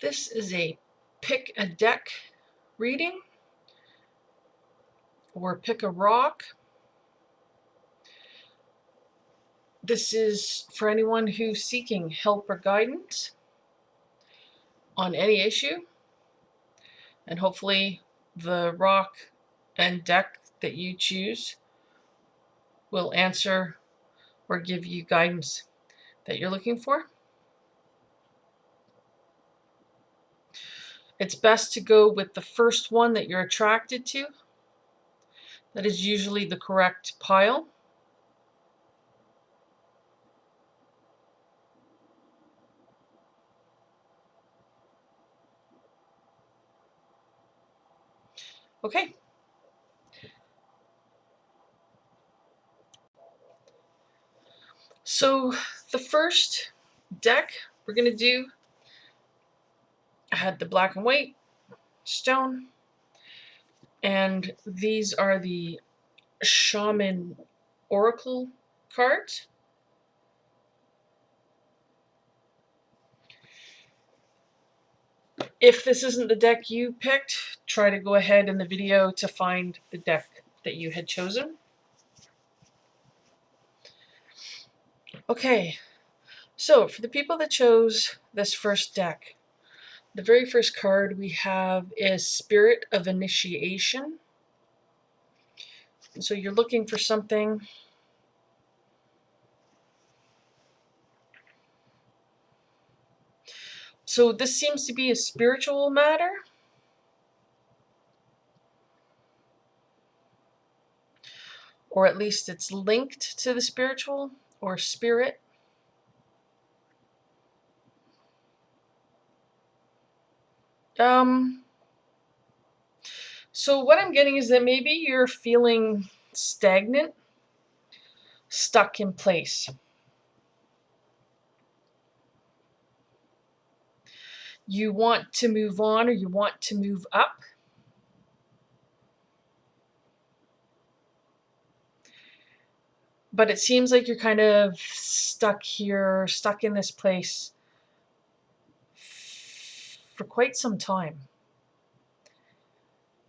This is a pick a deck reading, or pick a rock. This is for anyone who's seeking help or guidance on any issue, and hopefully the rock and deck that you choose will answer or give you guidance that you're looking for. It's best to go with the first one that you're attracted to. That is usually the correct pile. Okay. So the first deck we're going to do, I had the black and white stone, and these are the Shaman Oracle cards. If this isn't the deck you picked, try to go ahead in the video to find the deck that you had chosen. Okay, so for the people that chose this first deck, the very first card we have is Spirit of Initiation. So you're looking for something So this seems to be a spiritual matter. Or at least it's linked to the spiritual or spirit. So what I'm getting is that maybe you're feeling stagnant, stuck in place. You want to move on, or you want to move up. But it seems like you're kind of stuck here, stuck in this place for quite some time.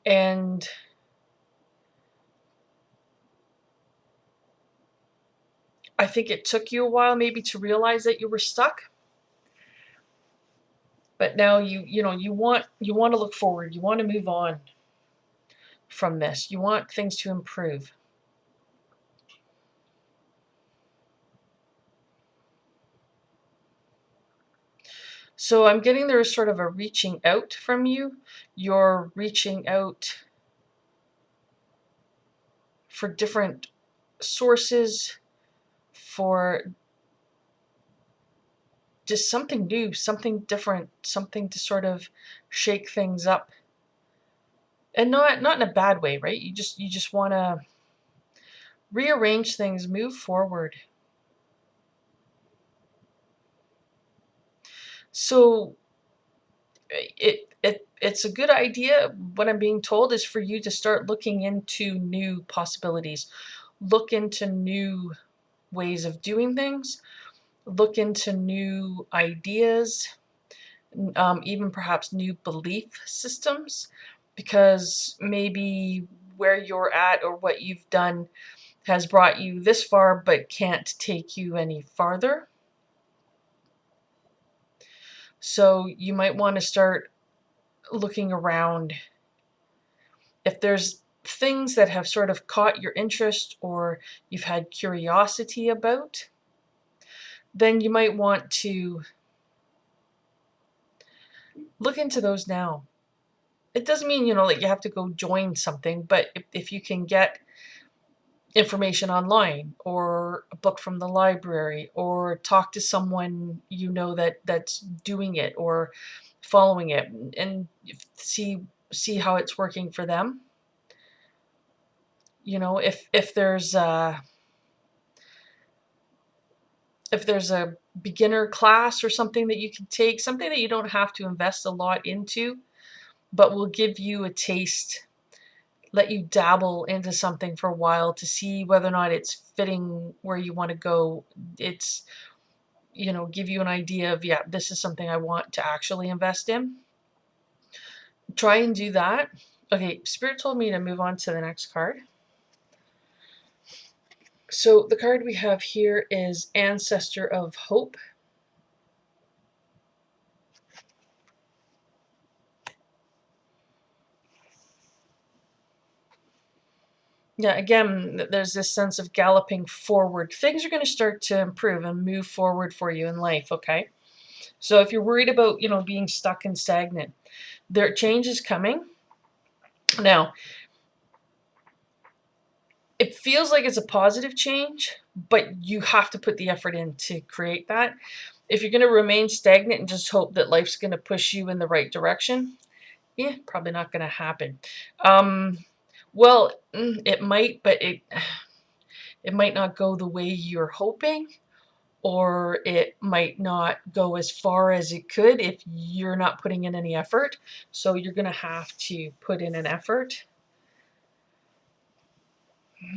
And I think it took you a while maybe to realize that you were stuck. But now you want to look forward. You want to move on from this. You want things to improve. So I'm getting there is sort of a reaching out from you. You're reaching out for different sources, for just something new, something different, something to sort of shake things up. And not in a bad way, right? You just want to rearrange things, move forward. So it's a good idea. What I'm being told is for you to start looking into new possibilities, look into new ways of doing things, look into new ideas, even perhaps new belief systems, because maybe where you're at or what you've done has brought you this far but can't take you any farther. So you might want to start looking around. If there's things that have sort of caught your interest or you've had curiosity about, then you might want to look into those now. It doesn't mean, like you have to go join something, but if you can get information online or a book from the library or talk to someone that's doing it or following it and see how it's working for them. If there's a beginner class or something that you can take, something that you don't have to invest a lot into, but will give you a taste, let you dabble into something for a while to see whether or not it's fitting where you want to go. It's give you an idea of, yeah, this is something I want to actually invest in. Try and do that. Okay, Spirit told me to move on to the next card. So the card we have here is Ancestor of Hope. Yeah, again, there's this sense of galloping forward. Things are going to start to improve and move forward for you in life, okay? So if you're worried about, being stuck and stagnant, change is coming. Now, it feels like it's a positive change, but you have to put the effort in to create that. If you're going to remain stagnant and just hope that life's going to push you in the right direction, yeah, probably not going to happen. Well, it might, but it might not go the way you're hoping, or it might not go as far as it could if you're not putting in any effort. So you're going to have to put in an effort.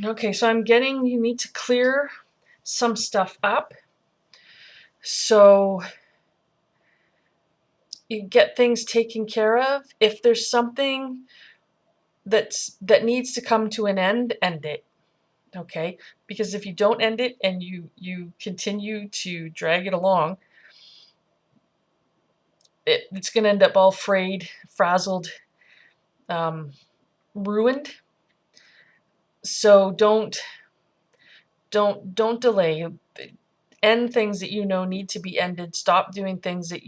Okay, so I'm getting you need to clear some stuff up. So you get things taken care of. If there's something that needs to come to an end it. Okay, because if you don't end it and you continue to drag it along, it's going to end up all frayed, frazzled, ruined. So don't delay. End things that need to be ended. Stop doing things that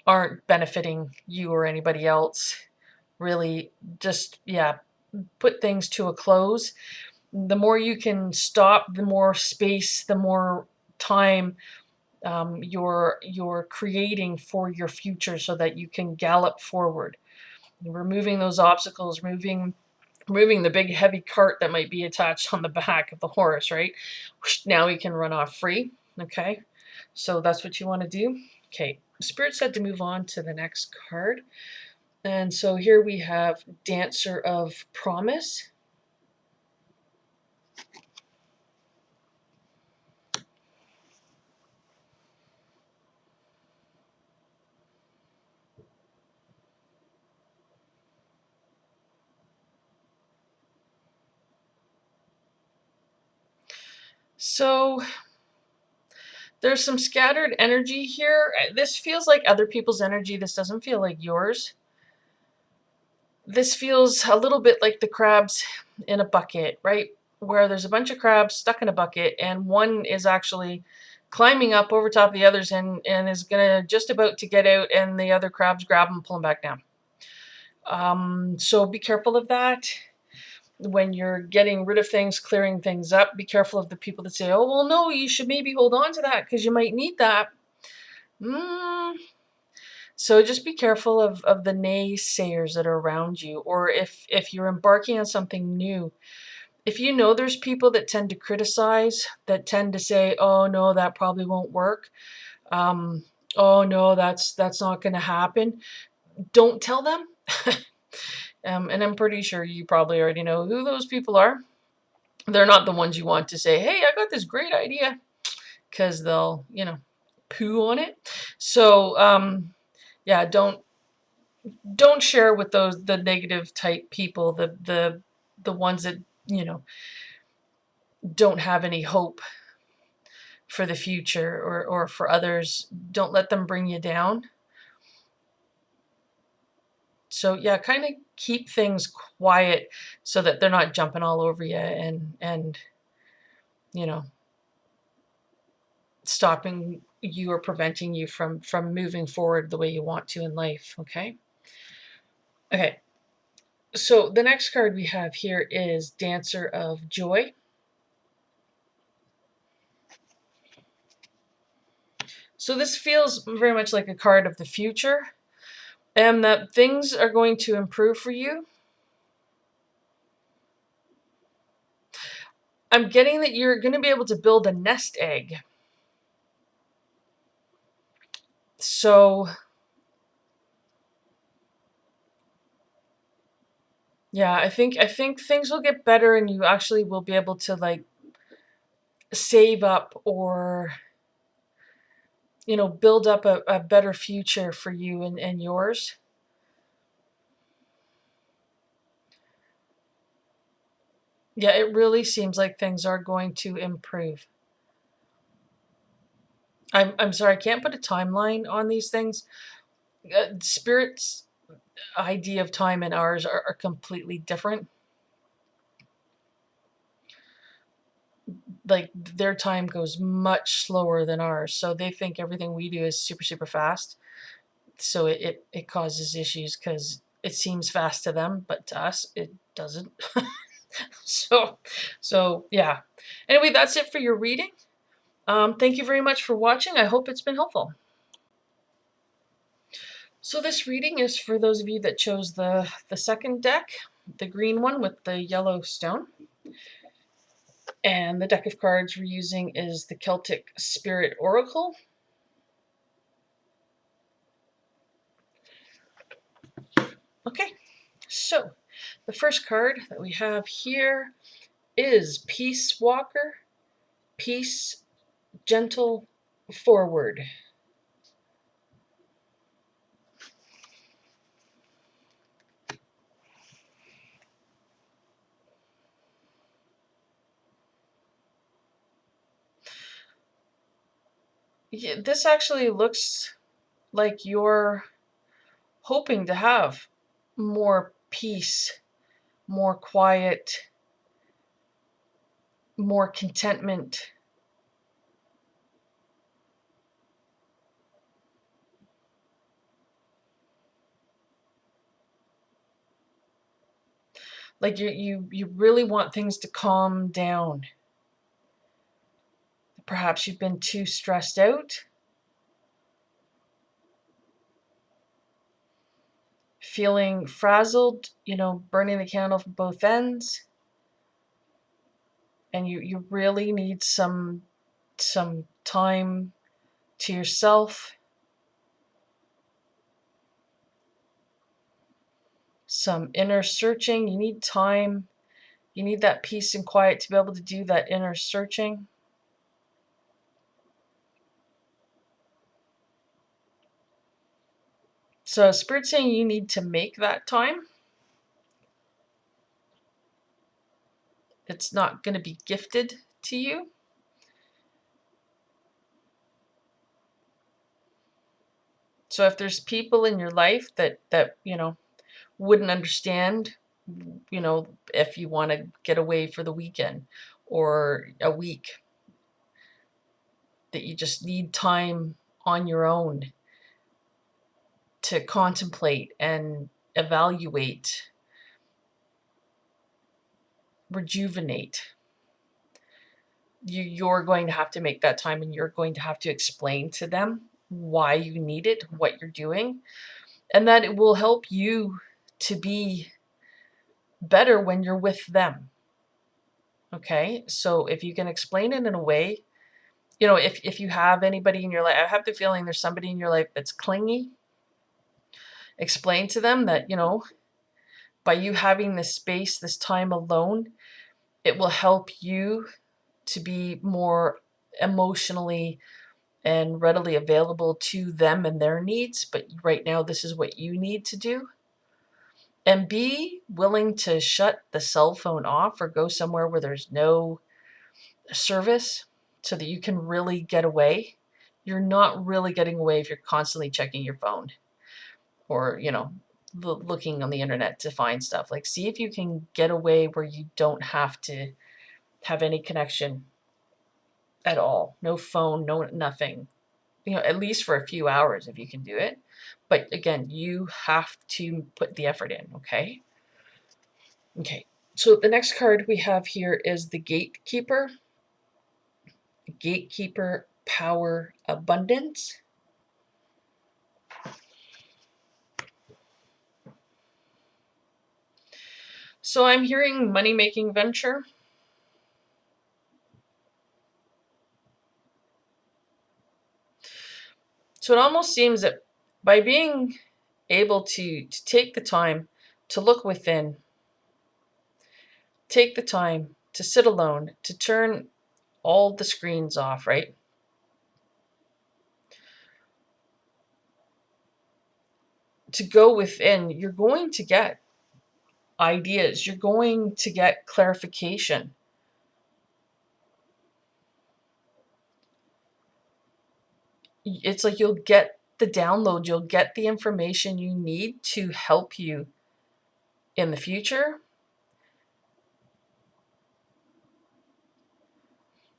aren't benefiting you or anybody else. Really, just, yeah, put things to a close. The more you can stop, the more space, the more time you're creating for your future, so that you can gallop forward, removing those obstacles, removing the big heavy cart that might be attached on the back of the horse, right? Now you can run off free. Okay, so that's what you want to do. Okay, Spirit said to move on to the next card. And so here we have Dancer of Promise. So there's some scattered energy here. This feels like other people's energy. This doesn't feel like yours. This feels a little bit like the crabs in a bucket, right? Where there's a bunch of crabs stuck in a bucket, and one is actually climbing up over top of the others and is gonna just about to get out, and the other crabs grab him and pull him back down. So be careful of that. When you're getting rid of things, clearing things up, be careful of the people that say, oh, well, no, you should maybe hold on to that because you might need that. So just be careful of the naysayers that are around you, or if you're embarking on something new. If you know there's people that tend to criticize, that tend to say, oh, no, that probably won't work. Oh, no, that's not going to happen. Don't tell them. And I'm pretty sure you probably already know who those people are. They're not the ones you want to say, hey, I got this great idea, because they'll, poo on it. So, yeah, don't share with the negative type people, the ones that, don't have any hope for the future, or for others. Don't let them bring you down. So yeah, kind of keep things quiet so that they're not jumping all over you and you know stopping you or preventing you from moving forward the way you want to in life. Okay, so the next card we have here is Dancer of Joy. So this feels very much like a card of the future, and that things are going to improve for you. I'm getting that you're going to be able to build a nest egg. So yeah, I think things will get better, and you actually will be able to, like, save up, or build up a better future for you and yours. Yeah, it really seems like things are going to improve. I'm sorry, I can't put a timeline on these things. Spirit's idea of time and ours are completely different. Like their time goes much slower than ours, so they think everything we do is super, super fast. So it causes issues because it seems fast to them, but to us it doesn't. so so yeah. Anyway, that's it for your reading. Thank you very much for watching. I hope it's been helpful. So this reading is for those of you that chose the second deck, the green one with the yellow stone. And the deck of cards we're using is the Celtic Spirit Oracle. Okay, so the first card that we have here is Peace Walker, Peace, Gentle, Forward. Yeah, this actually looks like you're hoping to have more peace, more quiet, more contentment. Like you really want things to calm down. Perhaps you've been too stressed out, feeling frazzled, burning the candle from both ends, and you really need some time to yourself, some inner searching. You need time. You need that peace and quiet to be able to do that inner searching. So Spirit's saying you need to make that time. It's not going to be gifted to you. So if there's people in your life that wouldn't understand, if you want to get away for the weekend or a week, that you just need time on your own to contemplate and evaluate, rejuvenate. You're going to have to make that time, and you're going to have to explain to them why you need it, what you're doing, and that it will help you to be better when you're with them. Okay, so if you can explain it in a way, if you have anybody in your life, I have the feeling there's somebody in your life that's clingy. Explain to them that, by you having this space, this time alone, it will help you to be more emotionally and readily available to them and their needs. But right now, this is what you need to do. And be willing to shut the cell phone off or go somewhere where there's no service so that you can really get away. You're not really getting away if you're constantly checking your phone or, looking on the internet to find stuff. Like, see if you can get away where you don't have to have any connection at all. No phone, no nothing. At least for a few hours if you can do it. But again, you have to put the effort in, okay? Okay. So the next card we have here is the Gatekeeper. Gatekeeper, Power, Abundance. So I'm hearing money-making venture. So it almost seems that by being able to take the time to look within, take the time to sit alone, to turn all the screens off, right? to go within, you're going to get ideas, you're going to get clarification. It's like you'll get the download, you'll get the information you need to help you in the future.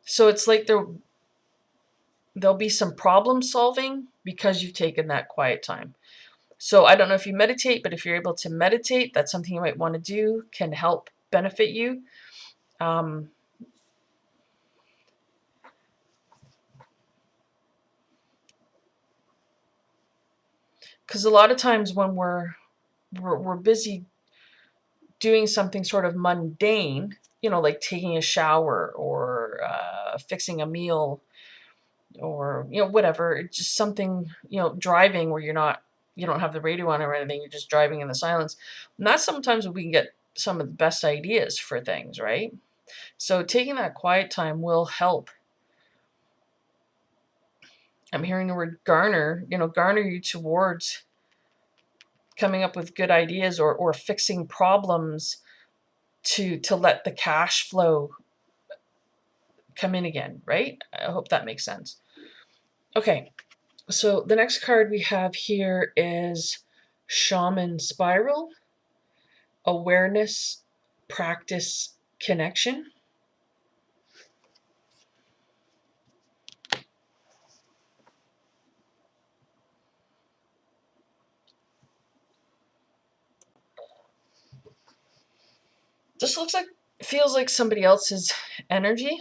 So it's like there'll be some problem solving because you've taken that quiet time. So I don't know if you meditate, but if you're able to meditate, that's something you might want to do, can help benefit you. Because a lot of times when we're busy doing something sort of mundane, like taking a shower or fixing a meal or whatever, it's just something, driving where you don't have the radio on or anything, you're just driving in the silence. And that's sometimes when we can get some of the best ideas for things, right? So taking that quiet time will help. I'm hearing the word garner, garner you towards coming up with good ideas or fixing problems to let the cash flow come in again, right? I hope that makes sense. Okay, so the next card we have here is Shaman Spiral, Awareness, Practice, Connection. This feels like somebody else's energy.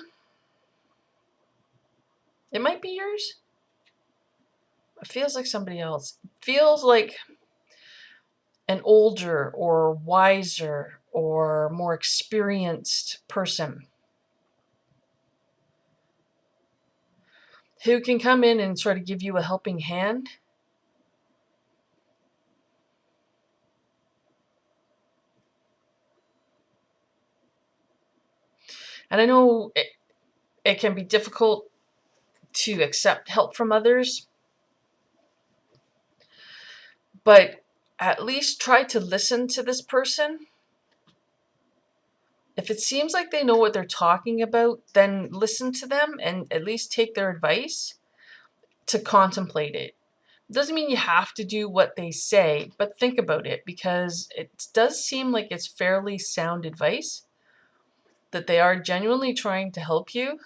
It might be yours. It feels like somebody else. It feels like an older or wiser or more experienced person who can come in and sort of give you a helping hand. And I know it can be difficult to accept help from others, but at least try to listen to this person. If it seems like they know what they're talking about, then listen to them and at least take their advice to contemplate it. Doesn't mean you have to do what they say, but think about it, because it does seem like it's fairly sound advice, that they are genuinely trying to help you.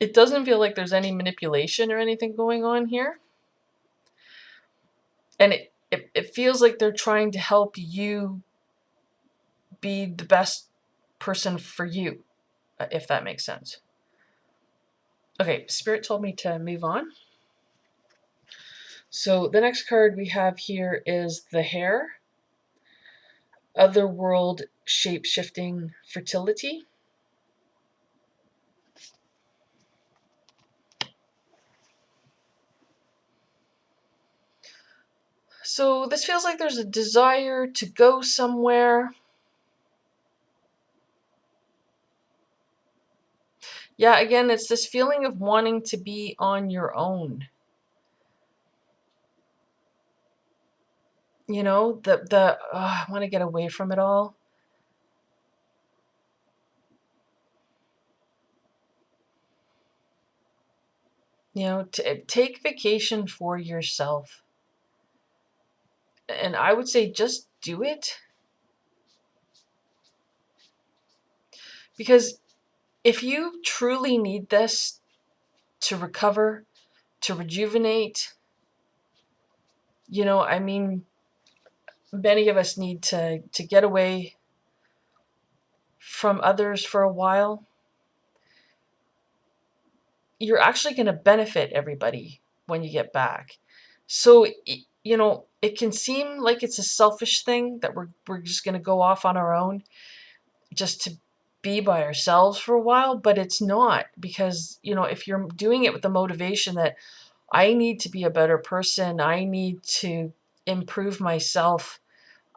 It doesn't feel like there's any manipulation or anything going on here. And it feels like they're trying to help you be the best person for you, if that makes sense. Okay, Spirit told me to move on. So the next card we have here is the Hare, Otherworld, Shape-Shifting, Fertility. So this feels like there's a desire to go somewhere. Yeah, again, it's this feeling of wanting to be on your own. I want to get away from it all. Take vacation for yourself. And I would say just do it. Because if you truly need this to recover, to rejuvenate, many of us need to get away from others for a while. You're actually going to benefit everybody when you get back. So, it can seem like it's a selfish thing that we're just going to go off on our own just to be by ourselves for a while, but it's not, because, if you're doing it with the motivation that I need to be a better person, I need to improve myself,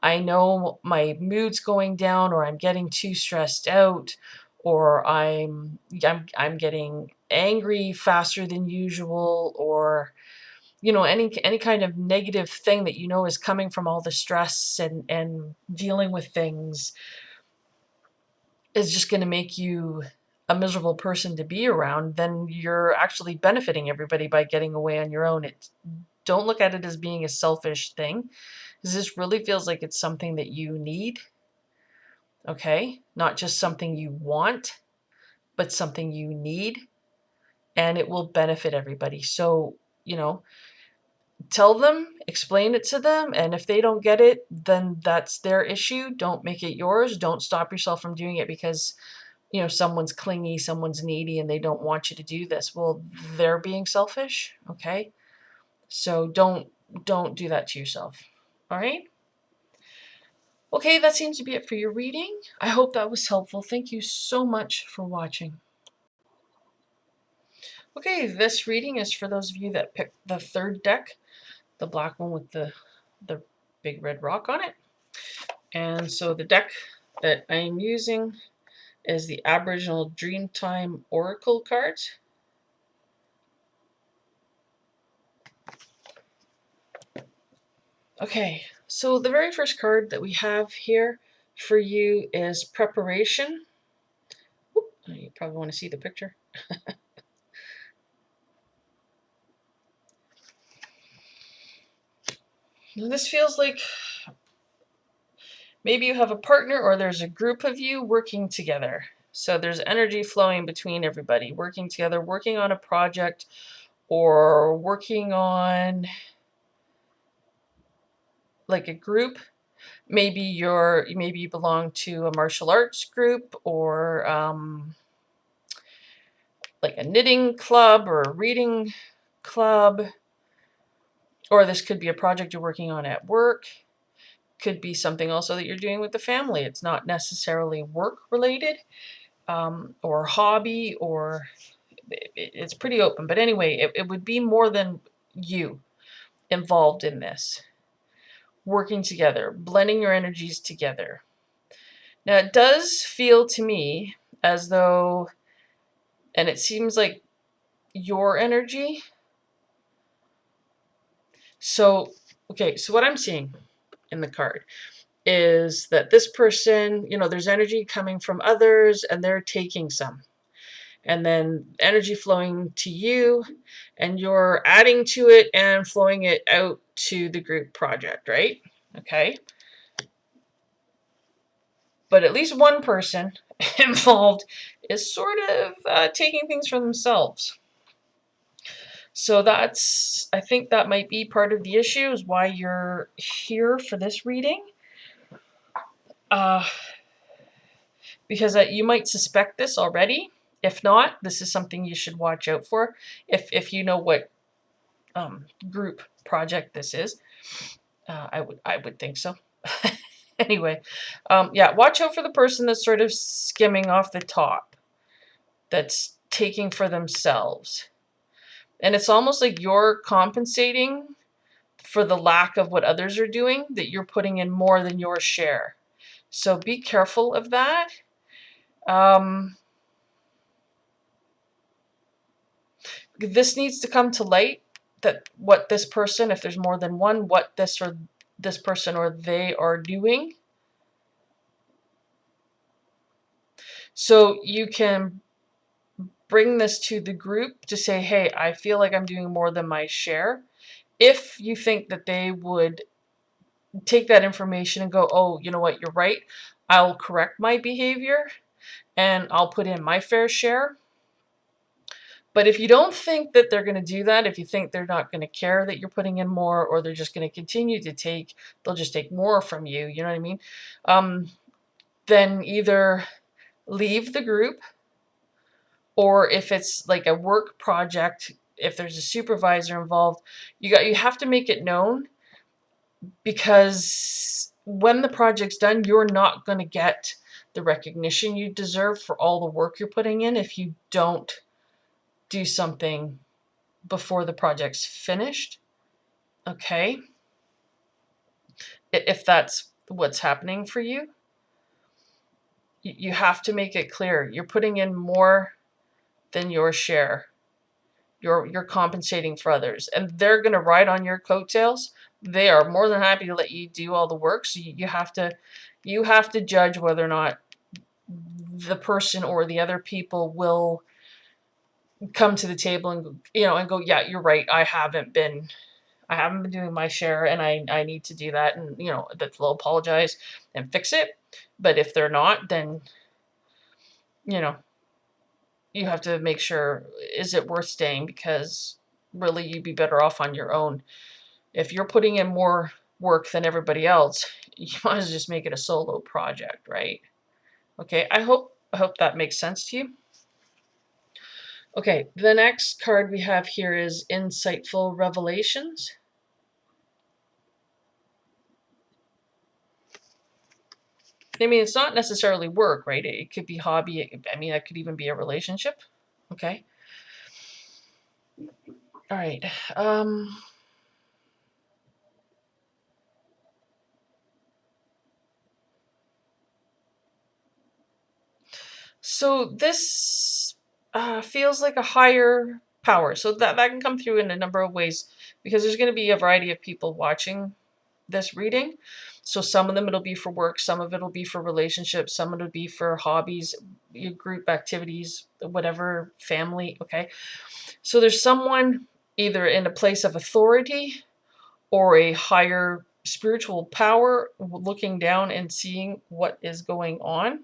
I know my mood's going down, or I'm getting too stressed out, or I'm getting angry faster than usual, or any kind of negative thing that is coming from all the stress and dealing with things is just going to make you a miserable person to be around, then you're actually benefiting everybody by getting away on your own. Don't look at it as being a selfish thing, because this really feels like it's something that you need, okay? Not just something you want, but something you need, and it will benefit everybody. So, tell them, explain it to them, and if they don't get it, then that's their issue. Don't make it yours. Don't stop yourself from doing it because someone's clingy, someone's needy, and they don't want you to do this. Well, they're being selfish, okay? So don't do that to yourself. All right? Okay, that seems to be it for your reading. I hope that was helpful. Thank you so much for watching. Okay, this reading is for those of you that picked the third deck, the black one with the big red rock on it. And so the deck that I'm using is the Aboriginal Dreamtime Oracle cards. Okay, so the very first card that we have here for you is Preparation. Oop, you probably want to see the picture. This feels like maybe you have a partner or there's a group of you working together. So there's energy flowing between everybody, working together, working on a project or working on like a group. Maybe you belong to a martial arts group or like a knitting club or a reading club, or this could be a project you're working on at work. Could be something also that you're doing with the family. It's not necessarily work related or hobby, or it's pretty open. But anyway, it would be more than you involved in this. Working together, blending your energies together. Now, it does feel to me as though, and it seems like your energy. So, okay, so what I'm seeing in the card is that this person, there's energy coming from others and they're taking some. And then energy flowing to you, and you're adding to it and flowing it out to the group project, right? Okay. But at least one person involved is sort of taking things for themselves. So I think that might be part of the issue, is why you're here for this reading. Because you might suspect this already. If not, this is something you should watch out for. If you know what group project this is, I would think so. Anyway, yeah, watch out for the person that's sort of skimming off the top, that's taking for themselves. And it's almost like you're compensating for the lack of what others are doing, that you're putting in more than your share. So be careful of that. This needs to come to light, that what this person, if there's more than one, what this person or they are doing. So you can bring this to the group to say, hey, I feel like I'm doing more than my share. If you think that they would take that information and go, oh, you know what, you're right, I'll correct my behavior and I'll put in my fair share. But if you don't think that they're going to do that, if you think they're not going to care that you're putting in more, or they're just going to continue to take, they'll just take more from you, you know what I mean? Then either leave the group, or if it's like a work project, if there's a supervisor involved, you have to make it known, because when the project's done, you're not going to get the recognition you deserve for all the work you're putting in if you don't do something before the project's finished. Okay? If that's what's happening for you, you have to make it clear. You're putting in more than your share. You're compensating for others, and they're going to ride on your coattails. They are more than happy to let you do all the work. So you have to judge whether or not the person or the other people will come to the table and and go, yeah, you're right. I haven't been doing my share, and I need to do that, and that they'll apologize and fix it. But if they're not, then you know you have to make sure, is it worth staying, because really you'd be better off on your own. If you're putting in more work than everybody else, you might as well just make it a solo project, right? Okay, I hope that makes sense to you. Okay, the next card we have here is Insightful Revelations. I mean, it's not necessarily work, right? It could be hobby. I mean, that could even be a relationship. Okay. All right. So this feels like a higher power. So that can come through in a number of ways, because there's going to be a variety of people watching this reading. So some of them it'll be for work, some of it'll be for relationships, some of it'll be for hobbies, group activities, whatever, family. Okay. So there's someone either in a place of authority or a higher spiritual power looking down and seeing what is going on.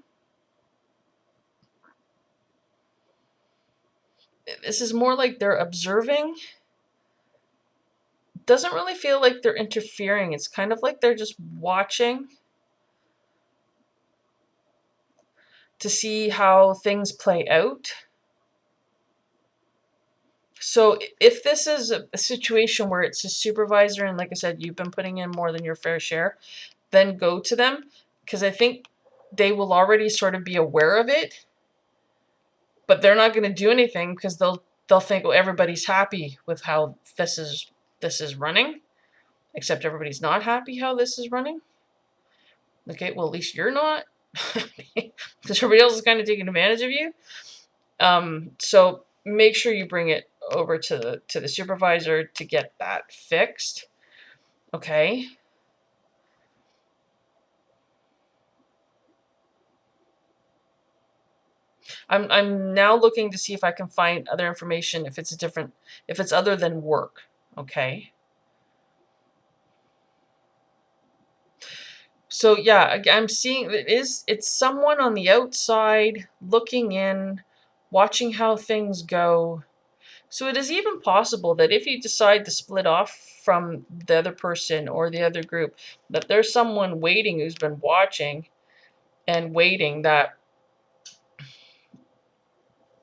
This is more like they're observing. Doesn't really feel like they're interfering. It's kind of like they're just watching to see how things play out. So if this is a situation where it's a supervisor, and like I said, you've been putting in more than your fair share, then go to them, because I think they will already sort of be aware of it, but they're not going to do anything because they'll think, oh, everybody's happy with how this is running, except everybody's not happy how this is running. Okay, well, at least you're not, because everybody else is kind of taking advantage of you. So make sure you bring it over to the supervisor to get that fixed. Okay. I'm now looking to see if I can find other information, if it's other than work. Okay. So yeah, I'm seeing it's someone on the outside looking in, watching how things go. So it is even possible that if you decide to split off from the other person or the other group, that there's someone waiting who's been watching and waiting that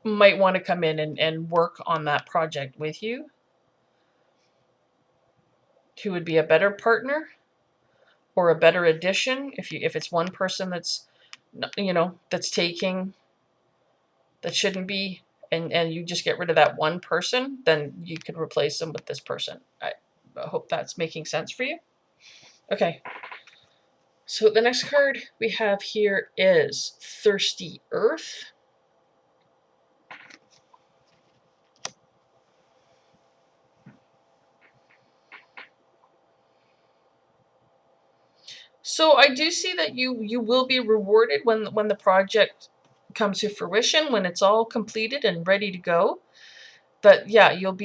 might want to come in and work on that project with you, who would be a better partner or a better addition. If it's one person that's that's taking, that shouldn't be, and you just get rid of that one person, then you could replace them with this person. I hope that's making sense for you. Okay. So the next card we have here is Thirsty Earth. So I do see that you will be rewarded when the project comes to fruition, when it's all completed and ready to go. But yeah, you'll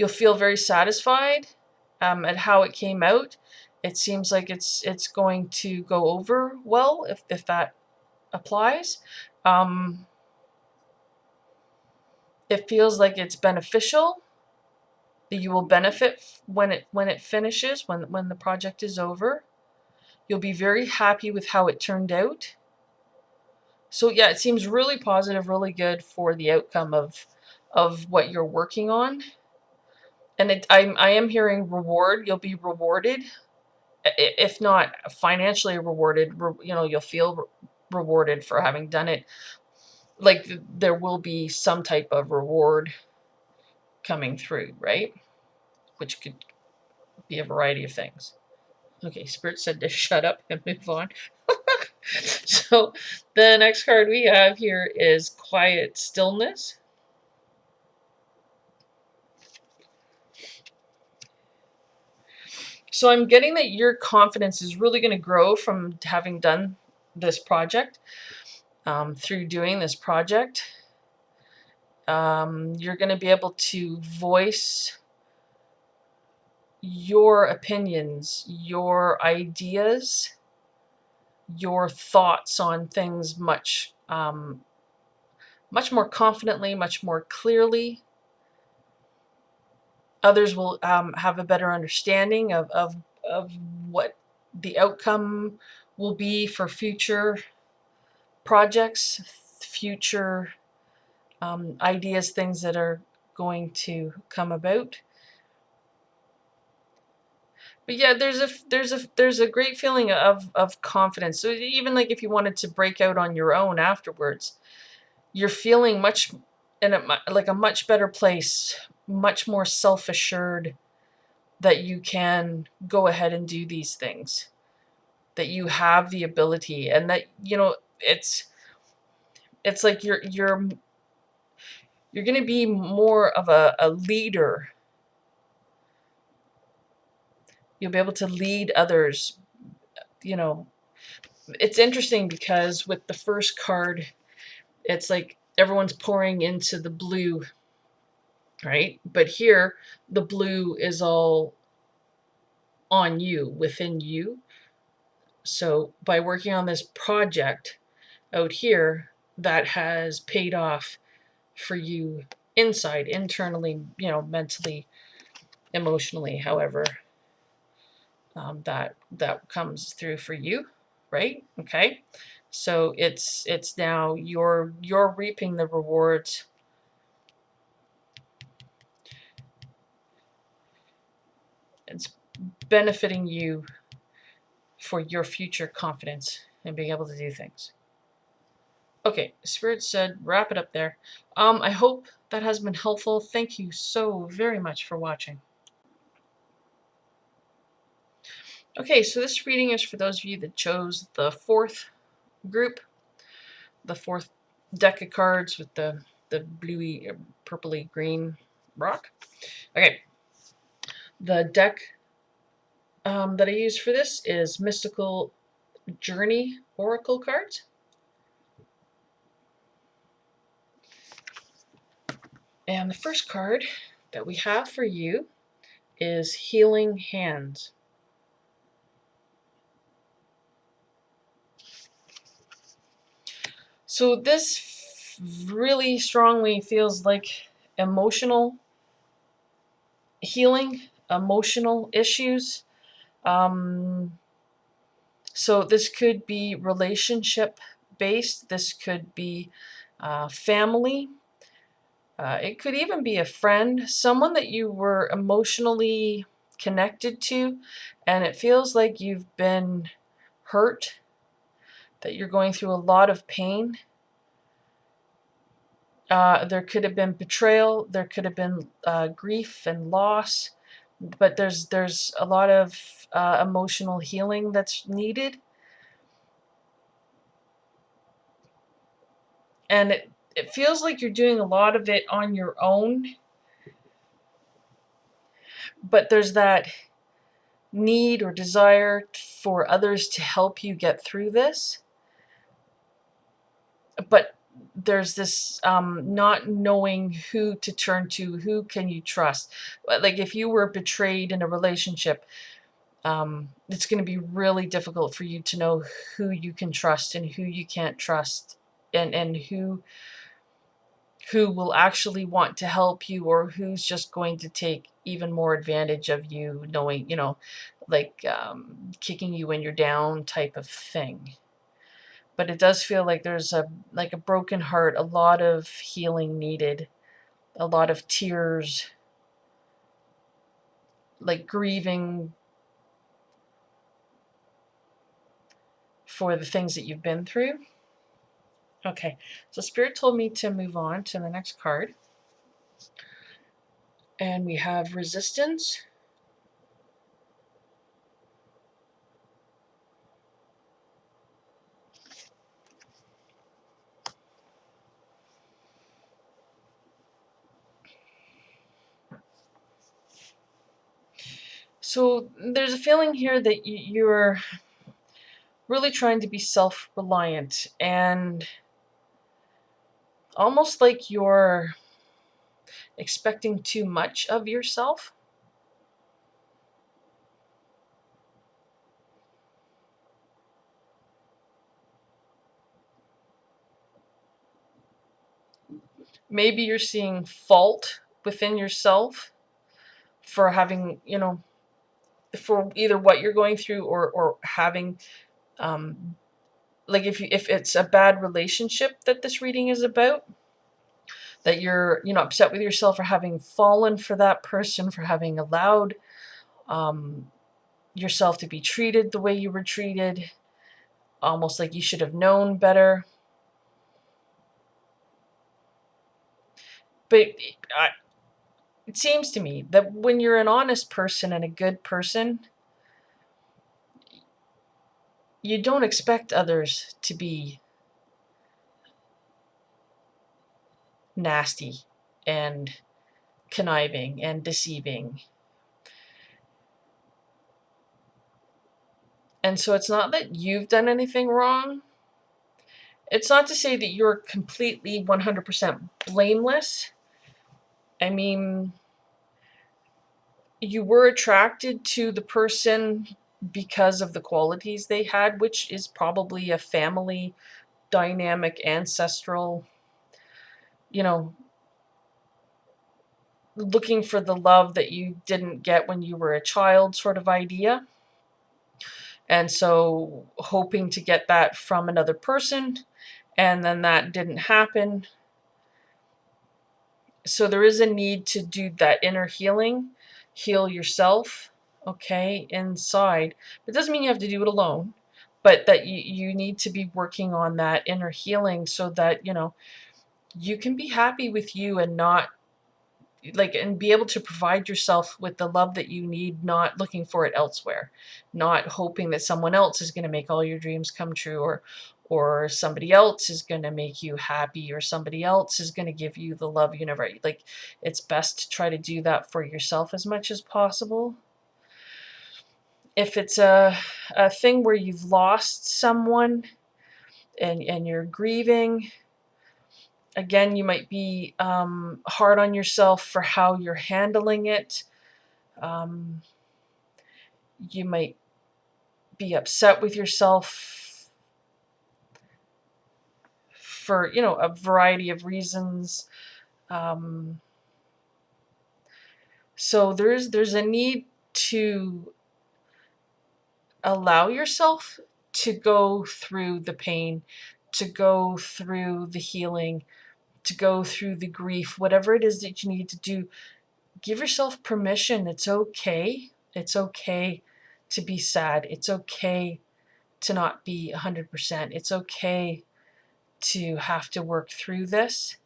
feel very satisfied at how it came out. It seems like it's going to go over well, if that applies. Um, it feels like it's beneficial, that you will benefit when it finishes, when the project is over. You'll be very happy with how it turned out. So yeah, it seems really positive, really good for the outcome of what you're working on. And I am hearing reward. You'll be rewarded, if not financially rewarded. You'll feel rewarded for having done it. Like there will be some type of reward coming through, right? Which could be a variety of things. Okay, Spirit said to shut up and move on. So the next card we have here is Quiet Stillness. So I'm getting that your confidence is really going to grow from having done this project, through doing this project. You're going to be able to voice your opinions, your ideas, your thoughts on things much more confidently, much more clearly. Others will have a better understanding of what the outcome will be for future projects, future ideas, things that are going to come about. But yeah, there's a great feeling of confidence. So even like if you wanted to break out on your own afterwards, you're feeling much in like a much better place, much more self-assured that you can go ahead and do these things, that you have the ability, and that it's like you're going to be more of a leader. You'll be able to lead others. It's interesting because with the first card, it's like everyone's pouring into the blue, right? But here, the blue is all on you, within you. So by working on this project out here, that has paid off for you inside, internally, mentally, emotionally, however that comes through for you, right? Okay, so it's now you're reaping the rewards. It's benefiting you for your future confidence and being able to do things. Okay, Spirit said wrap it up there. I hope that has been helpful. Thank you so very much for watching. Okay, so this reading is for those of you that chose the fourth group, the fourth deck of cards with the bluey, purpley green rock. Okay, the deck that I use for this is Mystical Journey Oracle cards. And the first card that we have for you is Healing Hands. So this really strongly feels like emotional healing, emotional issues. So this could be relationship based. This could be family. It could even be a friend, someone that you were emotionally connected to, and it feels like you've been hurt, that you're going through a lot of pain. There could have been betrayal. There could have been grief and loss, but there's a lot of emotional healing that's needed, and it feels like you're doing a lot of it on your own. But there's that need or desire for others to help you get through this. But there's this not knowing who to turn to, who can you trust. Like if you were betrayed in a relationship, it's going to be really difficult for you to know who you can trust and who you can't trust, and who will actually want to help you, or who's just going to take even more advantage of you, knowing, like kicking you when you're down type of thing. But it does feel like there's a broken heart, a lot of healing needed, a lot of tears, like grieving for the things that you've been through. Okay, so Spirit told me to move on to the next card. And we have Resistance. So there's a feeling here that you're really trying to be self-reliant, and almost like you're expecting too much of yourself. Maybe you're seeing fault within yourself for having, for either what you're going through, or having, like if it's a bad relationship that this reading is about, that you're, upset with yourself for having fallen for that person, for having allowed um, yourself to be treated the way you were treated, almost like you should have known better. But it seems to me that when you're an honest person and a good person, you don't expect others to be nasty and conniving and deceiving. And so it's not that you've done anything wrong. It's not to say that you're completely 100% blameless. I mean, you were attracted to the person because of the qualities they had, which is probably a family dynamic, ancestral, you know, looking for the love that you didn't get when you were a child sort of idea. And so hoping to get that from another person, and then that didn't happen. So there is a need to do that inner healing, heal yourself, okay, inside. It doesn't mean you have to do it alone, but that you need to be working on that inner healing so that, you can be happy with you, and not and be able to provide yourself with the love that you need, not looking for it elsewhere, not hoping that someone else is going to make all your dreams come true, or somebody else is going to make you happy, or somebody else is going to give you the love you never, like. It's best to try to do that for yourself as much as possible. If it's a thing where you've lost someone, and you're grieving, again, you might be hard on yourself for how you're handling it. Um, you might be upset with yourself for, a variety of reasons. Um, so there's a need to allow yourself to go through the pain, to go through the healing, to go through the grief, whatever it is that you need to do. Give yourself permission. It's okay. It's okay to be sad. It's okay to not be 100%. It's okay to have to work through this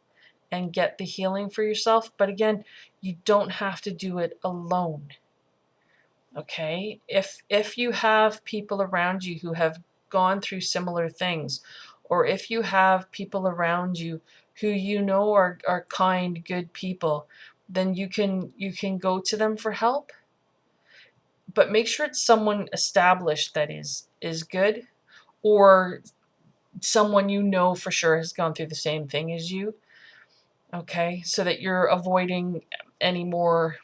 and get the healing for yourself. But again, you don't have to do it alone. Okay? If you have people around you who have gone through similar things, or if you have people around you who are kind, good people, then you can go to them for help. But make sure it's someone established that is good, or someone for sure has gone through the same thing as you. Okay, so that you're avoiding any more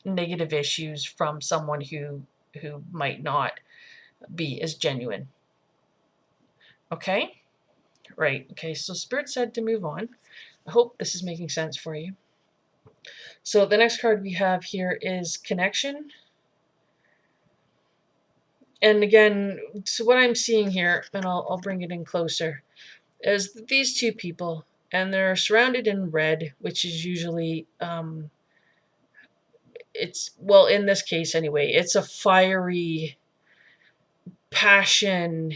negative issues from someone who might not be as genuine. Okay? Right. Okay, so Spirit said to move on. I hope this is making sense for you. So the next card we have here is Connection. And again, so what I'm seeing here, and I'll bring it in closer, is these two people, and they're surrounded in red, which is usually, it's, well, in this case anyway, it's a fiery passion,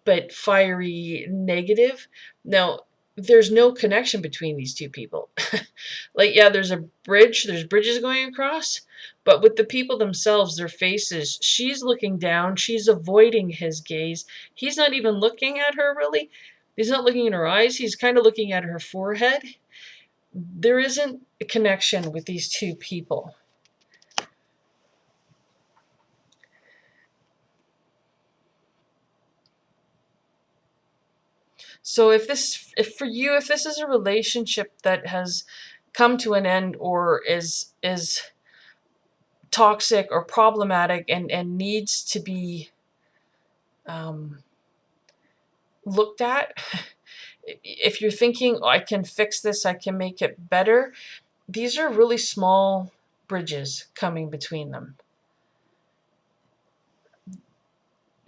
but fiery negative. Now, there's no connection between these two people. Like, yeah, there's bridges going across, but with the people themselves, their faces, she's looking down, she's avoiding his gaze. He's not even looking at her, really. He's not looking in her eyes, he's kind of looking at her forehead. There isn't a connection with these two people. So if for you, if this is a relationship that has come to an end or is toxic or problematic and needs to be um, looked at, if you're thinking, oh, I can fix this, I can make it better, these are really small bridges coming between them.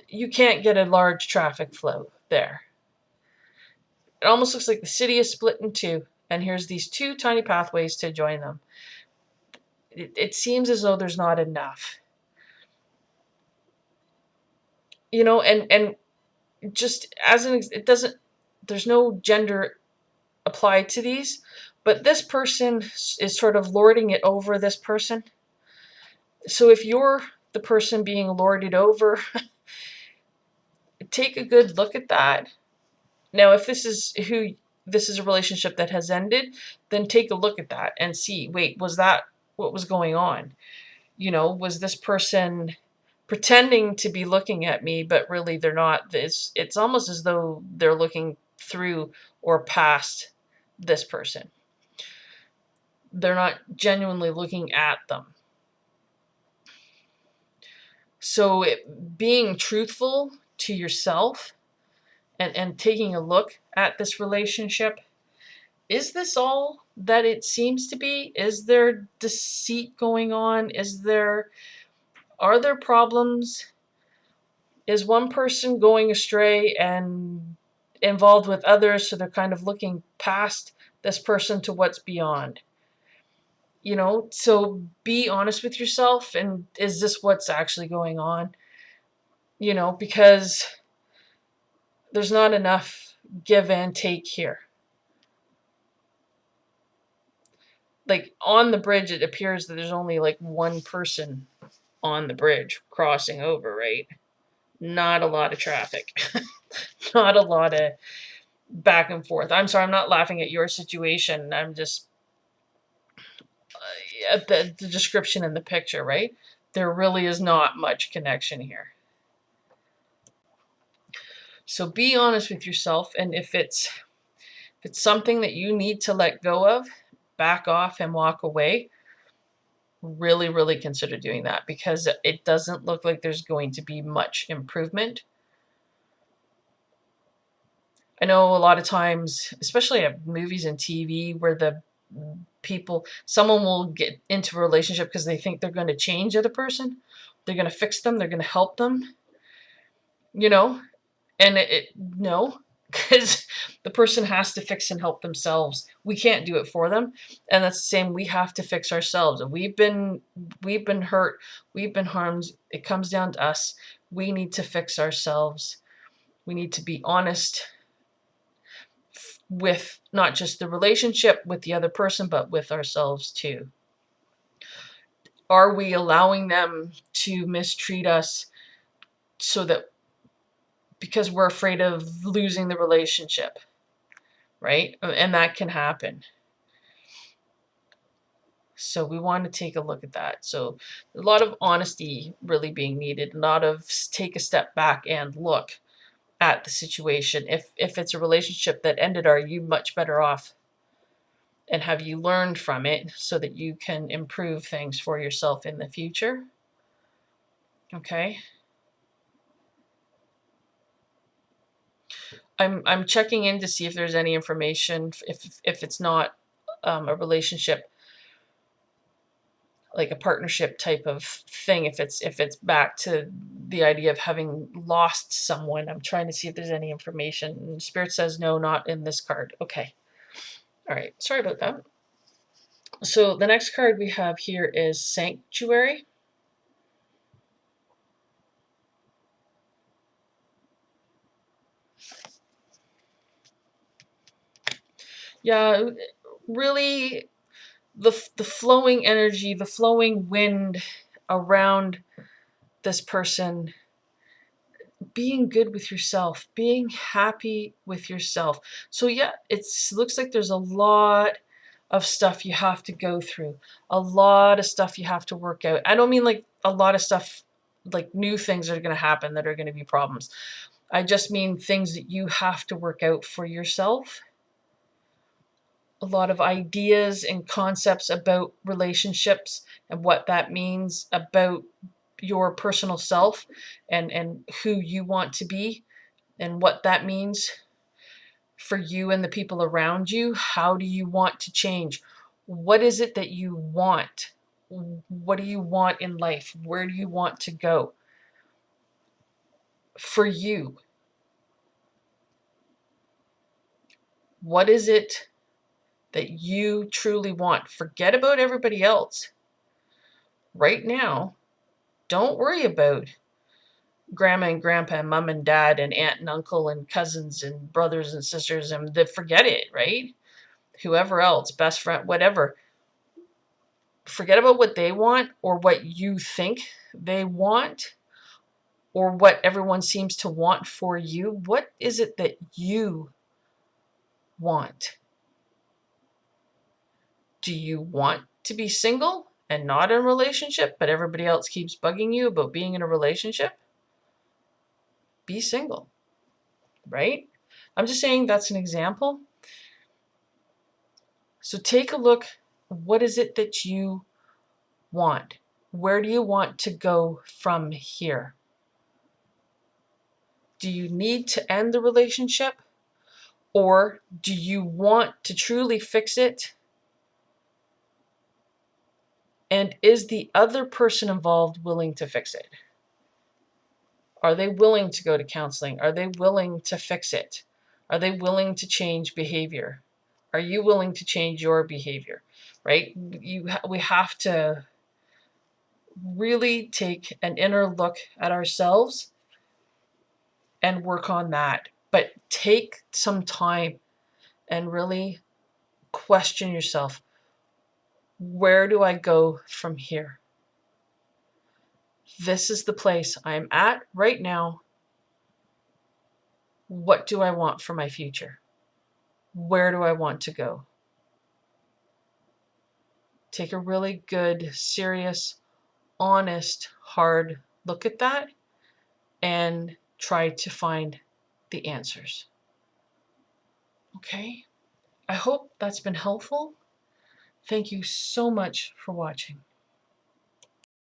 You can't get a large traffic flow there. It almost looks like the city is split in two, and here's these two tiny pathways to join them. It seems as though there's not enough. You know, and just as it doesn't, there's no gender applied to these, but this person is sort of lording it over this person. So if you're the person being lorded over, take a good look at that. Now, if this is a relationship that has ended, then take a look at that and see, wait, was that what was going on? You know, was this person pretending to be looking at me, but really they're not? It's almost as though they're looking through or past this person. They're not genuinely looking at them. So being truthful to yourself and taking a look at this relationship, is this all that it seems to be? Is there deceit going on? Are there problems? Is one person going astray and involved with others, so they're kind of looking past this person to what's beyond? You know, so be honest with yourself, and is this what's actually going on? You know, because there's not enough give and take here. Like on the bridge, it appears that there's only like one person on the bridge crossing over, right? Not a lot of traffic. Not a lot of back and forth. I'm sorry, I'm not laughing at your situation. I'm just at the description in the picture, right? There really is not much connection here. So be honest with yourself, and if it's something that you need to let go of, back off and walk away. Really, really consider doing that, because it doesn't look like there's going to be much improvement. I know a lot of times, especially at movies and TV, where someone will get into a relationship because they think they're going to change the other person. They're going to fix them. They're going to help them, you know, and no, because the person has to fix and help themselves. We can't do it for them. And that's the same. We have to fix ourselves. If we've been hurt, we've been harmed, it comes down to us. We need to fix ourselves. We need to be honest with not just the relationship with the other person, but with ourselves too. Are we allowing them to mistreat us so that because we're afraid of losing the relationship, right? And that can happen. So we want to take a look at that. So a lot of honesty really being needed, a lot of take a step back and look at the situation. If it's a relationship that ended, are you much better off? And have you learned from it so that you can improve things for yourself in the future? Okay. I'm checking in to see if there's any information, if it's not a relationship, like a partnership type of thing, if it's back to the idea of having lost someone. I'm trying to see if there's any information. And Spirit says no, not in this card. Okay. All right. Sorry about that. So the next card we have here is Sanctuary. Yeah, really the flowing energy, the flowing wind around this person, being good with yourself, being happy with yourself. So yeah, it looks like there's a lot of stuff you have to go through, a lot of stuff you have to work out. I don't mean like a lot of stuff, like new things are going to happen that are going to be problems. I just mean things that you have to work out for yourself. A lot of ideas and concepts about relationships and what that means about your personal self and who you want to be and what that means for you and the people around you. How do you want to change? What is it that you want? What do you want in life? Where do you want to go? For you, what is it that you truly want? Forget about everybody else. Right now, don't worry about grandma and grandpa and mom and dad and aunt and uncle and cousins and brothers and sisters and forget it, right? Whoever else, best friend, whatever. Forget about what they want or what you think they want or what everyone seems to want for you. What is it that you want? Do you want to be single and not in a relationship, but everybody else keeps bugging you about being in a relationship? Be single, right? I'm just saying that's an example. So take a look. What is it that you want? Where do you want to go from here? Do you need to end the relationship? Or do you want to truly fix it? And is the other person involved willing to fix it? Are they willing to go to counseling? Are they willing to fix it? Are they willing to change behavior? Are you willing to change your behavior? Right? We have to really take an inner look at ourselves and work on that. But take some time and really question yourself. Where do I go from here? This is the place I'm at right now. What do I want for my future? Where do I want to go? Take a really good, serious, honest, hard look at that and try to find the answers. Okay? I hope that's been helpful. Thank you so much for watching.